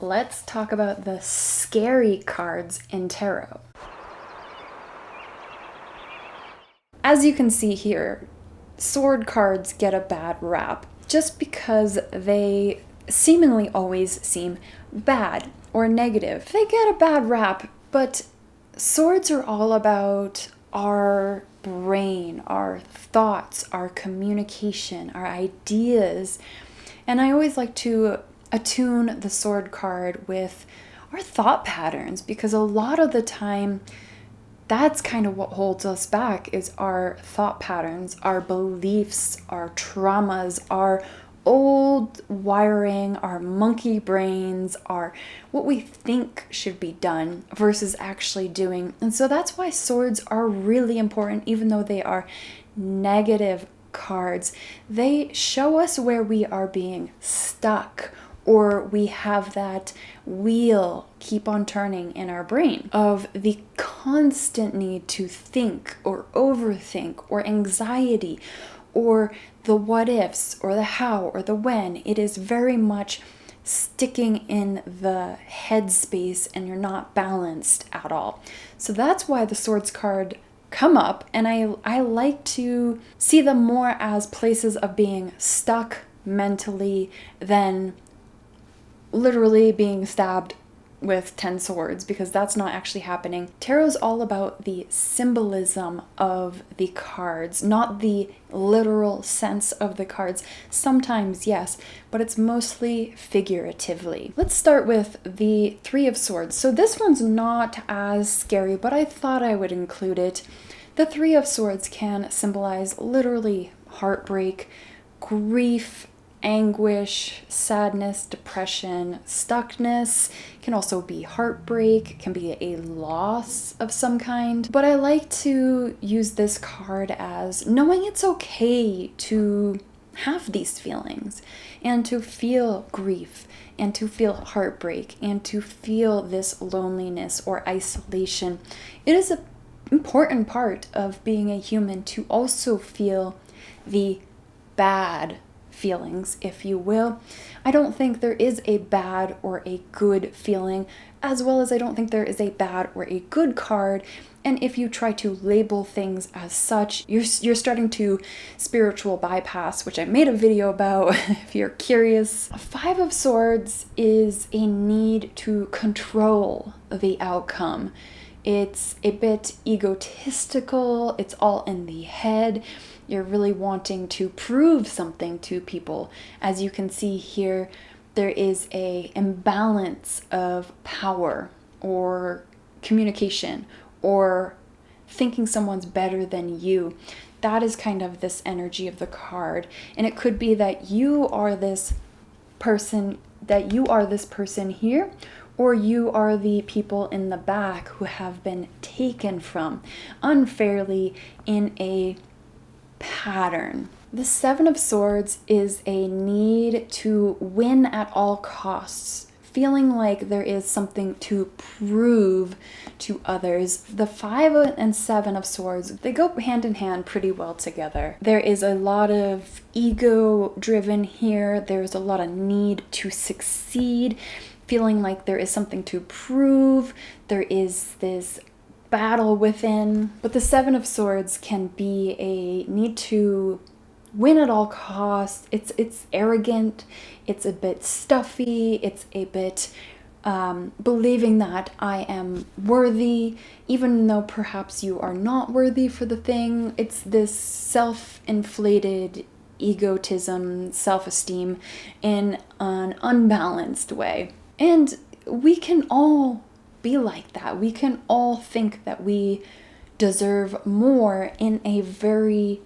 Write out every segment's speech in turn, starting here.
Let's talk about the scary cards in tarot. As you can see here, sword cards get a bad rap just because they seemingly always seem bad or negative. They get a bad rap, but swords are all about our brain, our thoughts, our communication, our ideas. And I always like to attune the sword card with our thought patterns because a lot of the time that's kind of what holds us back is our thought patterns, our beliefs, our traumas, our old wiring, our monkey brains, our what we think should be done versus actually doing. And so that's why swords are really important, even though they are negative cards. They show us where we are being stuck, or we have that wheel keep on turning in our brain of the constant need to think or overthink or anxiety or the what ifs or the how or the when. It is very much sticking in the headspace and you're not balanced at all. So that's why the swords card come up, and I like to see them more as places of being stuck mentally than literally being stabbed with 10 swords, because that's not actually happening. Tarot's all about the symbolism of the cards, not the literal sense of the cards. Sometimes, yes, but it's mostly figuratively. Let's start with the Three of Swords. So this one's not as scary, but I thought I would include it. The Three of Swords can symbolize literally heartbreak, grief, anguish, sadness, depression, stuckness. It can also be heartbreak, it can be a loss of some kind. But I like to use this card as knowing it's okay to have these feelings and to feel grief and to feel heartbreak and to feel this loneliness or isolation. It is an important part of being a human to also feel the bad feelings, if you will. I don't think there is a bad or a good feeling, as well as I don't think there is a bad or a good card. And if you try to label things as such, you're starting to spiritual bypass, which I made a video about if you're curious. Five of Swords is a need to control the outcome. It's a bit egotistical, it's all in the head. You're really wanting to prove something to people. As you can see here, there is an imbalance of power or communication or thinking someone's better than you. That is kind of this energy of the card. And it could be that you are this person here, or you are the people in the back who have been taken from unfairly in a pattern. The Seven of Swords is a need to win at all costs, feeling like there is something to prove to others. The Five and Seven of Swords, they go hand in hand pretty well together. There is a lot of ego driven here. There's a lot of need to succeed, feeling like there is something to prove. There is this battle within. But the Seven of Swords can be a need to win at all costs. It's arrogant, it's a bit stuffy, it's a bit believing that I am worthy, even though perhaps you are not worthy for the thing. It's this self-inflated egotism, self-esteem in an unbalanced way. And we can all be like that. We can all think that we deserve more in a very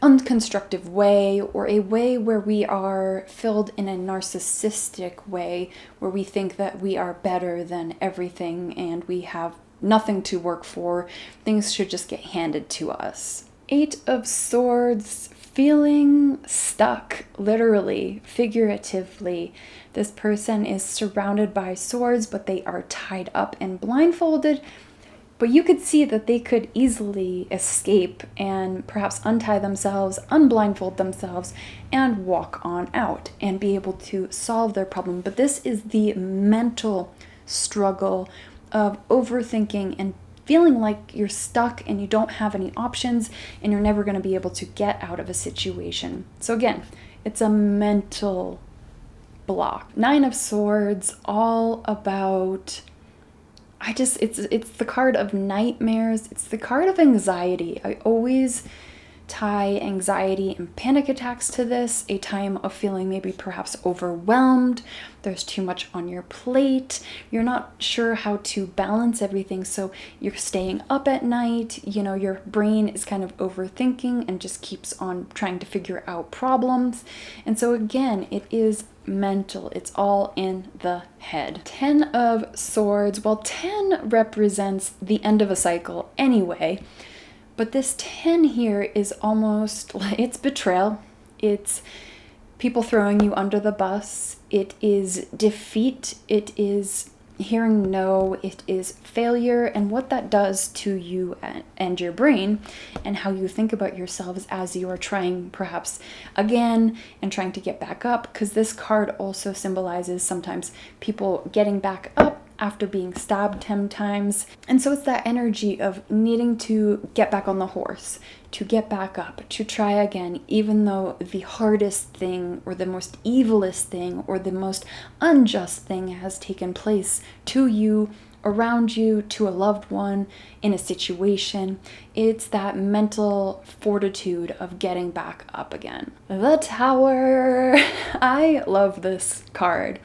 unconstructive way, or a way where we are filled in a narcissistic way, where we think that we are better than everything and we have nothing to work for. Things should just get handed to us. Eight of Swords, feeling stuck, literally, figuratively. This person is surrounded by swords, but they are tied up and blindfolded. But you could see that they could easily escape and perhaps untie themselves, unblindfold themselves, and walk on out and be able to solve their problem. But this is the mental struggle of overthinking and feeling like you're stuck and you don't have any options and you're never going to be able to get out of a situation. So again, it's a mental block. Nine of Swords, all about, it's the card of nightmares. It's the card of anxiety. I always tie anxiety and panic attacks to this, a time of feeling maybe perhaps overwhelmed, there's too much on your plate, you're not sure how to balance everything, so you're staying up at night, your brain is kind of overthinking and just keeps on trying to figure out problems. And so again, it is mental, it's all in the head. 10 of Swords, well, 10 represents the end of a cycle anyway. But this 10 here is almost like it's betrayal. It's people throwing you under the bus. It is defeat. It is hearing no. It is failure. And what that does to you and your brain and how you think about yourselves as you are trying perhaps again and trying to get back up. Because this card also symbolizes sometimes people getting back up after being stabbed 10 times. And so it's that energy of needing to get back on the horse, to get back up, to try again, even though the hardest thing or the most evilest thing or the most unjust thing has taken place to you, around you, to a loved one, in a situation. It's that mental fortitude of getting back up again. The Tower. I love this card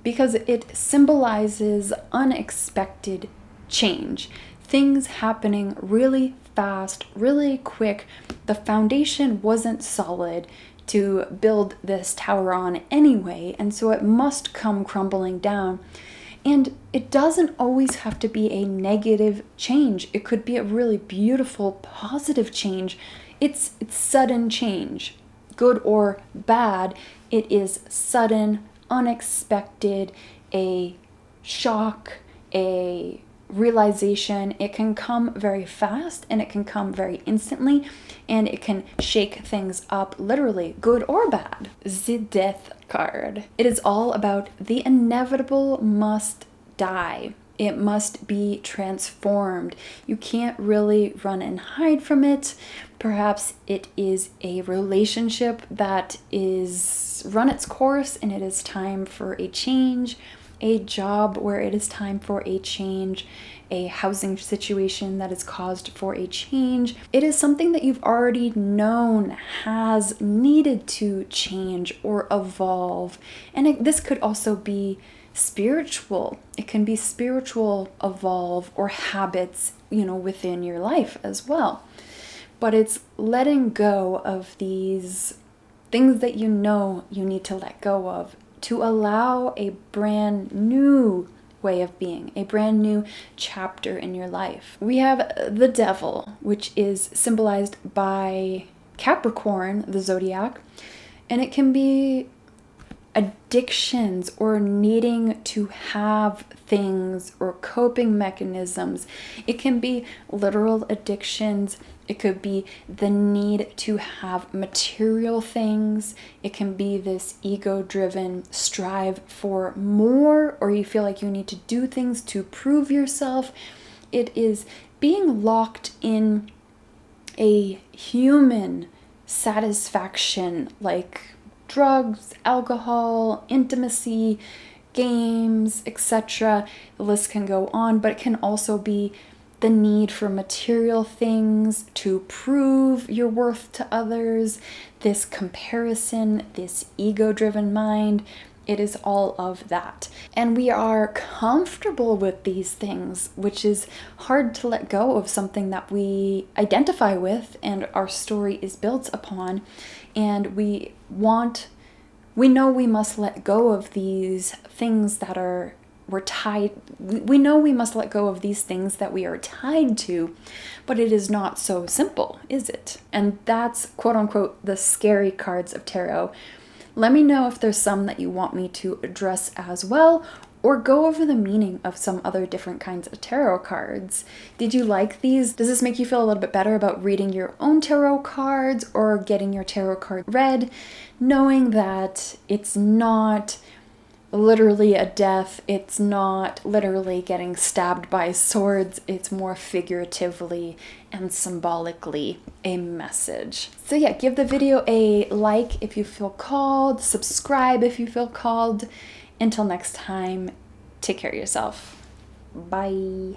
because it symbolizes unexpected change. Things happening really fast, really quick. The foundation wasn't solid to build this tower on anyway, and so it must come crumbling down. And it doesn't always have to be a negative change. It could be a really beautiful, positive change. It's sudden change, good or bad. It is sudden, unexpected, a shock, a realization. It can come very fast and it can come very instantly, and it can shake things up, literally, good or bad. The Death card. It is all about the inevitable must die. It must be transformed. You can't really run and hide from it. Perhaps it is a relationship that is run its course and it is time for a change, a job where it is time for a change, a housing situation that is caused for a change. It is something that you've already known has needed to change or evolve. And this could also be spiritual. It can be spiritual evolve or habits, within your life as well. But it's letting go of these things that you know you need to let go of to allow a brand new way of being, a brand new chapter in your life. We have the Devil, which is symbolized by Capricorn, the zodiac, and it can be addictions or needing to have things or coping mechanisms. It can be literal addictions. It could be the need to have material things. It can be this ego-driven strive for more, or you feel like you need to do things to prove yourself. It is being locked in a human satisfaction, like drugs, alcohol, intimacy, games, etc. The list can go on, but it can also be the need for material things to prove your worth to others, this comparison, this ego-driven mind. It is all of that. And we are comfortable with these things, which is hard to let go of something that we identify with and our story is built upon. And we know we must let go of these things that we're tied. We know we must let go of these things that we are tied to, but it is not so simple, is it? And that's quote unquote the scary cards of tarot. Let me know if there's some that you want me to address as well, or go over the meaning of some other different kinds of tarot cards. Did you like these? Does this make you feel a little bit better about reading your own tarot cards or getting your tarot card read, knowing that it's not literally a death, it's not literally getting stabbed by swords, it's more figuratively and symbolically a message. So yeah, give the video a like if you feel called, subscribe if you feel called. Until next time, take care of yourself. Bye.